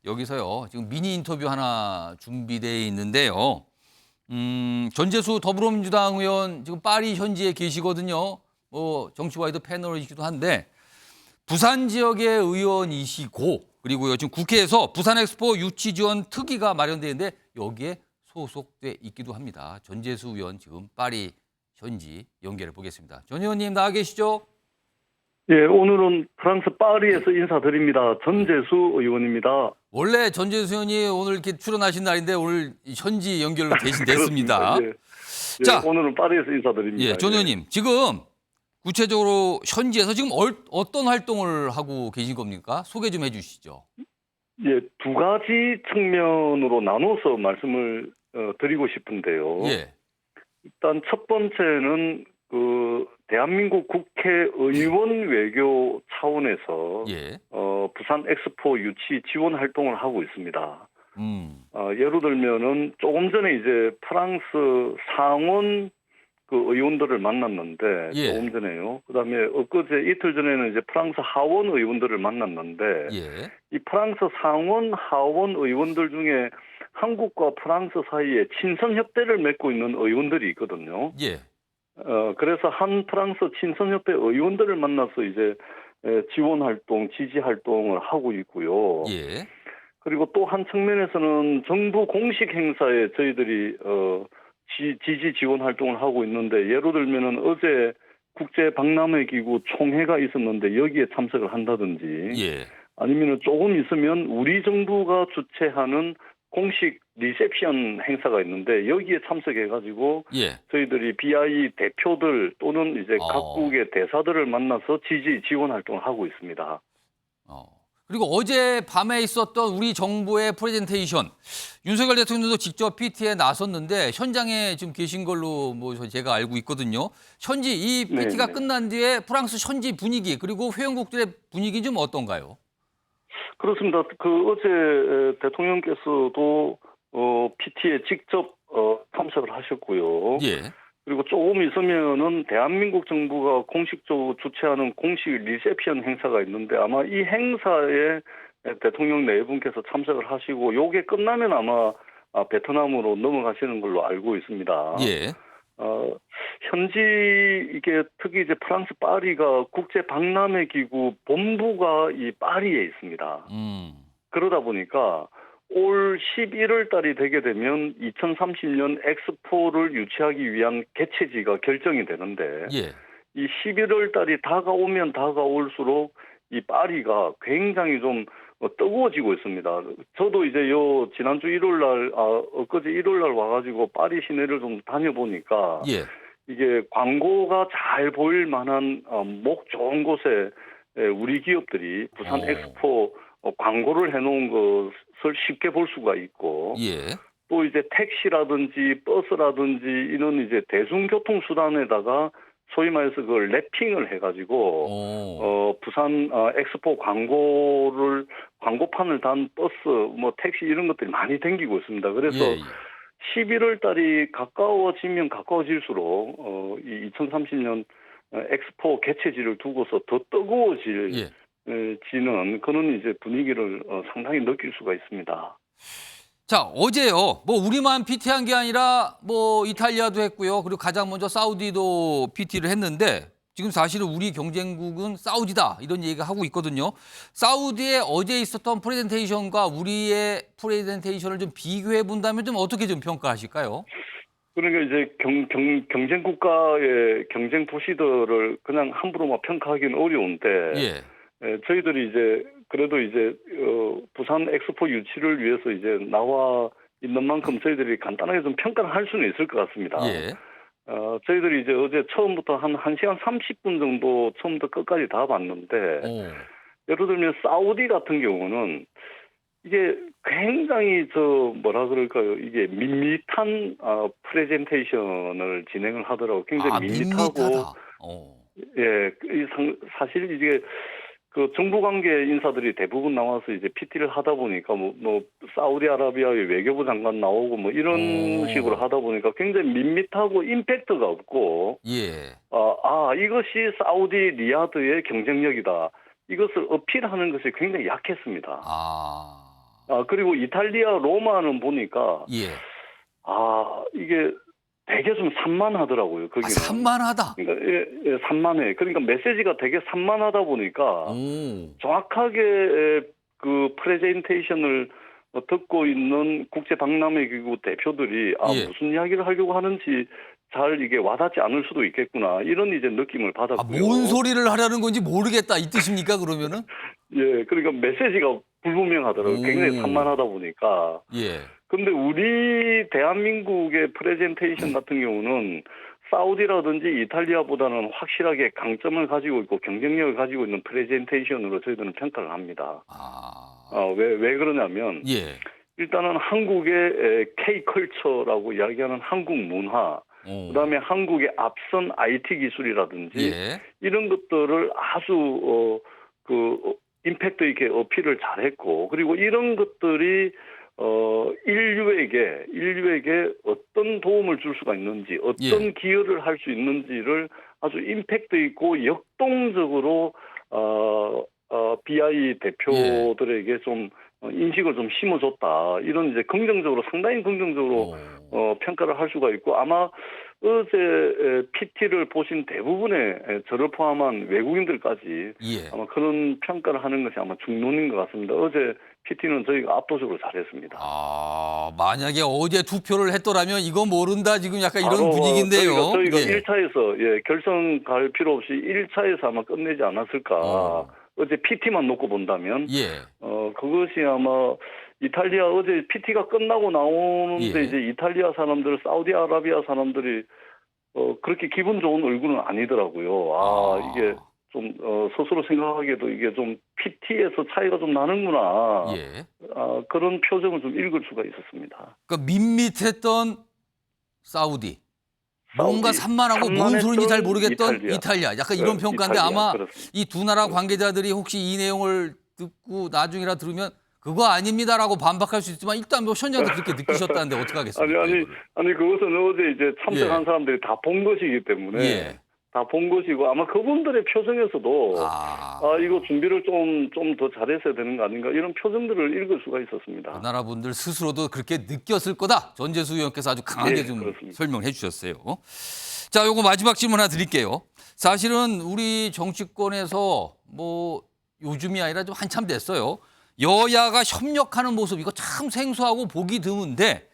여기서요. 지금 미니 인터뷰 하나 준비되어 있는데요. 전재수 더불어민주당 의원 지금 파리 현지에 계시거든요. 정치와이드 패널이기도 한데 부산 지역의 의원이시고 그리고요 지금 국회에서 부산 엑스포 유치 지원 특위가 마련되어 있는데 여기에 소속돼 있기도 합니다. 전재수 의원 지금 파리 현지 연결해 보겠습니다. 전 의원님 나와 계시죠? 예, 오늘은 프랑스 파리에서 인사드립니다. 전재수 의원입니다. 원래 전재수 의원이 오늘 이렇게 출연하신 날인데 오늘 현지 연결로 대신됐습니다. 예. 자, 예, 오늘은 파리에서 인사드립니다. 예, 전 의원님 지금 구체적으로 현지에서 지금 어떤 활동을 하고 계신 겁니까? 소개 좀 해주시죠. 예, 두 가지 측면으로 나눠서 말씀을 드리고 싶은데요. 예, 일단 첫 번째는 대한민국 국회의원 외교 차원에서 예, 부산 엑스포 유치 지원 활동을 하고 있습니다. 예를 들면은 조금 전에 이제 프랑스 상원 의원들을 만났는데 예. 조금 전에요. 그다음에 엊그제 이틀 전에는 이제 프랑스 하원 의원들을 만났는데 예, 이 프랑스 상원 하원 의원들 중에 한국과 프랑스 사이에 친선 협대를 맺고 있는 의원들이 있거든요. 예, 그래서 한 프랑스 친선협회 의원들을 만나서 이제 지원 활동, 지지 활동을 하고 있고요. 예, 그리고 또 한 측면에서는 정부 공식 행사에 저희들이 지지 지원 활동을 하고 있는데 예를 들면은 어제 국제 박람회 기구 총회가 있었는데 여기에 참석을 한다든지 예, 아니면은 조금 있으면 우리 정부가 주최하는 공식 리셉션 행사가 있는데 여기에 참석해가지고 예. 저희들이 BI 대표들 또는 이제 어. 각국의 대사들을 만나서 지지 지원 활동을 하고 있습니다. 그리고 어제 밤에 있었던 우리 정부의 프레젠테이션 윤석열 대통령도 직접 PT에 나섰는데 현장에 지금 계신 걸로 제가 알고 있거든요. 현지 이 PT가 네네. 끝난 뒤에 프랑스 현지 분위기 그리고 회원국들의 분위기 좀 어떤가요? 그렇습니다. 어제 대통령께서도 PT에 직접 참석을 하셨고요. 예, 그리고 조금 있으면은 대한민국 정부가 공식적으로 주최하는 공식 리셉션 행사가 있는데 아마 이 행사에 대통령 네 분께서 참석을 하시고 요게 끝나면 아마 베트남으로 넘어가시는 걸로 알고 있습니다. 예, 현지 이게 특히 이제 프랑스 파리가 국제 박람회 기구 본부가 이 파리에 있습니다. 그러다 보니까 올 11월 달이 되게 되면 2030년 엑스포를 유치하기 위한 개최지가 결정이 되는데 예, 이 11월 달이 다가오면 다가올수록 이 파리가 굉장히 좀 뜨거워지고 있습니다. 저도 이제 지난주 1월 날, 엊그제 1월 날 와가지고 파리 시내를 좀 다녀보니까 예, 이게 광고가 잘 보일 만한 목 좋은 곳에 우리 기업들이 부산 엑스포 광고를 해놓은 것을 쉽게 볼 수가 있고 예, 또 이제 택시라든지 버스라든지 이런 이제 대중교통 수단에다가 소위 말해서 그걸 랩핑을 해가지고 부산 엑스포 광고판을 단 버스 택시 이런 것들이 많이 댕기고 있습니다. 그래서 예, 11월 달이 가까워지면 가까워질수록 이 2030년 엑스포 개최지를 두고서 더 뜨거워질 예. 지는 그런 이제 분위기를 상당히 느낄 수가 있습니다. 자, 어제요. 우리만 PT한 게 아니라 이탈리아도 했고요. 그리고 가장 먼저 사우디도 PT를 했는데 지금 사실은 우리 경쟁국은 사우디다 이런 얘기가 하고 있거든요. 사우디에 어제 있었던 프레젠테이션과 우리의 프레젠테이션을 좀 비교해 본다면 좀 어떻게 좀 평가하실까요? 그러니까 이제 경쟁 국가의 경쟁 도시들을 그냥 함부로 평가하기는 어려운데 예, 저희들이 이제 그래도 이제 부산 엑스포 유치를 위해서 이제 나와 있는 만큼 저희들이 간단하게 좀 평가를 할 수는 있을 것 같습니다. 예, 저희들이 이제 어제 처음부터 한 1시간 30분 정도 처음부터 끝까지 다 봤는데 예를 들면 사우디 같은 경우는 이게 굉장히 뭐라 그럴까요? 이게 밋밋한 프레젠테이션을 진행을 하더라고요. 굉장히 밋밋하고 밋밋하다. 예, 사실 이게 정부 관계 인사들이 대부분 나와서 이제 PT를 하다 보니까 사우디아라비아의 외교부 장관 나오고 이런 식으로 하다 보니까 굉장히 밋밋하고 임팩트가 없고 예, 이것이 사우디 리야드의 경쟁력이다. 이것을 어필하는 것이 굉장히 약했습니다. 그리고 이탈리아 로마는 보니까 예. 이게 되게 좀 산만하더라고요. 거기는. 산만하다. 그러니까 산만해. 그러니까 메시지가 되게 산만하다 보니까 정확하게 그 프레젠테이션을 듣고 있는 국제 박람회 기구 대표들이 예. 무슨 이야기를 하려고 하는지 잘 이게 와닿지 않을 수도 있겠구나 이런 이제 느낌을 받았고요. 뭔 소리를 하려는 건지 모르겠다 이 뜻입니까 그러면은? 예, 그러니까 메시지가 불분명하더라고요. 굉장히 산만하다 보니까. 예. 근데 우리 대한민국의 프레젠테이션 같은 경우는 사우디라든지 이탈리아보다는 확실하게 강점을 가지고 있고 경쟁력을 가지고 있는 프레젠테이션으로 저희들은 평가를 합니다. 왜 그러냐면 예. 일단은 한국의 K컬처라고 이야기하는 한국 문화, 그다음에 한국의 앞선 IT 기술이라든지 예. 이런 것들을 아주 임팩트 있게 어필을 잘했고, 그리고 이런 것들이 인류에게 어떤 도움을 줄 수가 있는지, 어떤 기여를 할 수 있는지를 아주 임팩트 있고 역동적으로 BI 대표들에게 좀 인식을 좀 심어줬다. 이런 이제 상당히 긍정적으로 평가를 할 수가 있고, 아마 어제 PT를 보신 대부분의 저를 포함한 외국인들까지 아마 그런 평가를 하는 것이 아마 중론인 것 같습니다. 어제 PT는 저희가 압도적으로 잘했습니다. 만약에 어제 투표를 했더라면 이거 모른다 지금 약간 이런 분위기인데요. 저희가 1차에서 결선 갈 필요 없이 1차에서 아마 끝내지 않았을까. 어제 PT만 놓고 본다면 그것이 아마 이탈리아 어제 PT가 끝나고 나오는데 이제 이탈리아 사람들, 사우디아라비아 사람들이 그렇게 기분 좋은 얼굴은 아니더라고요. 이게 좀 스스로 생각하기에도 이게 좀 PT에서 차이가 좀 나는구나. 그런 표정을 좀 읽을 수가 있었습니다. 그러니까 밋밋했던 사우디. 뭔가 산만하고 뭔 소리인지 잘 모르겠던 이탈리아. 약간 이런 평가인데 아마 이 두 나라 관계자들이 혹시 이 내용을 듣고 나중이라 들으면 그거 아닙니다라고 반박할 수 있지만 일단 현장도 그렇게 느끼셨다는데 어떻게 하겠습니까? 아니 그것은 어제 이제 참석한 사람들이 다 본 것이기 때문에 다 본 것이고, 아마 그분들의 표정에서도 이거 준비를 좀 더 잘했어야 되는 거 아닌가 이런 표정들을 읽을 수가 있었습니다. 그 나라 분들 스스로도 그렇게 느꼈을 거다. 전재수 의원께서 아주 강하게 좀 설명해 주셨어요. 자, 요거 마지막 질문 하나 드릴게요. 사실은 우리 정치권에서 뭐 요즘이 아니라 좀 한참 됐어요. 여야가 협력하는 모습 이거 참 생소하고 보기 드문데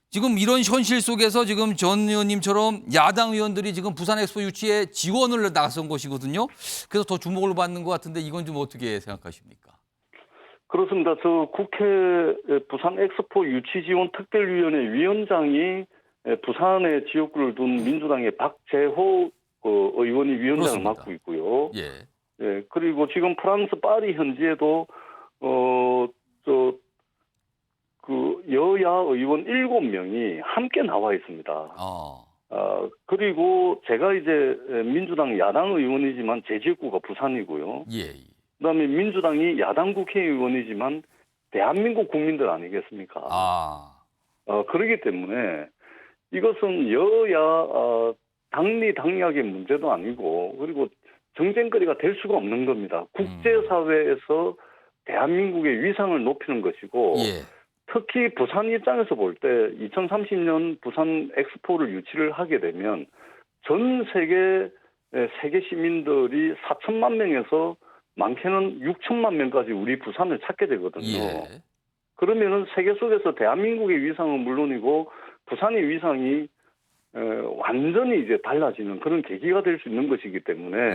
지금 이런 현실 속에서 지금 전 의원님처럼 야당 의원들이 지금 부산 엑스포 유치에 지원을 나선 것이거든요. 그래서 더 주목을 받는 것 같은데 이건 좀 어떻게 생각하십니까? 그렇습니다. 저 국회 부산 엑스포 유치 지원 특별위원회 위원장이 부산에 지역구를 둔 민주당의 박재호 의원이 위원장을 맡고 있고요. 그리고 지금 프랑스 파리 현지에도 여야 의원 7명이 함께 나와 있습니다. 그리고 제가 이제 민주당 야당 의원이지만 제 지역구가 부산이고요. 그다음에 민주당이 야당 국회의원이지만 대한민국 국민들 아니겠습니까? 그렇기 때문에 이것은 여야 당리당략의 문제도 아니고, 그리고 정쟁거리가 될 수가 없는 겁니다. 국제사회에서 대한민국의 위상을 높이는 것이고, 특히 부산 입장에서 볼 때 2030년 부산 엑스포를 유치를 하게 되면 전 세계 시민들이 4천만 명에서 많게는 6천만 명까지 우리 부산을 찾게 되거든요. 그러면은 세계 속에서 대한민국의 위상은 물론이고 부산의 위상이 완전히 이제 달라지는 그런 계기가 될 수 있는 것이기 때문에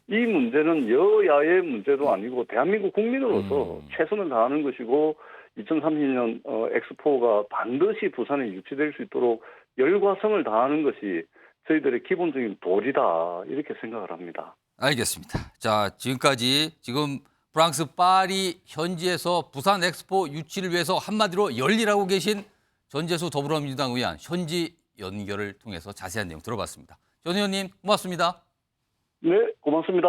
이 문제는 여야의 문제도 아니고 대한민국 국민으로서 최선을 다하는 것이고, 2030년 엑스포가 반드시 부산에 유치될 수 있도록 열과 성을 다하는 것이 저희들의 기본적인 도리다, 이렇게 생각을 합니다. 알겠습니다. 자, 지금까지 지금 프랑스 파리 현지에서 부산 엑스포 유치를 위해서 한마디로 열일하고 계신 전재수 더불어민주당 의원 현지 연결을 통해서 자세한 내용 들어봤습니다. 전 의원님 고맙습니다. 네, 고맙습니다.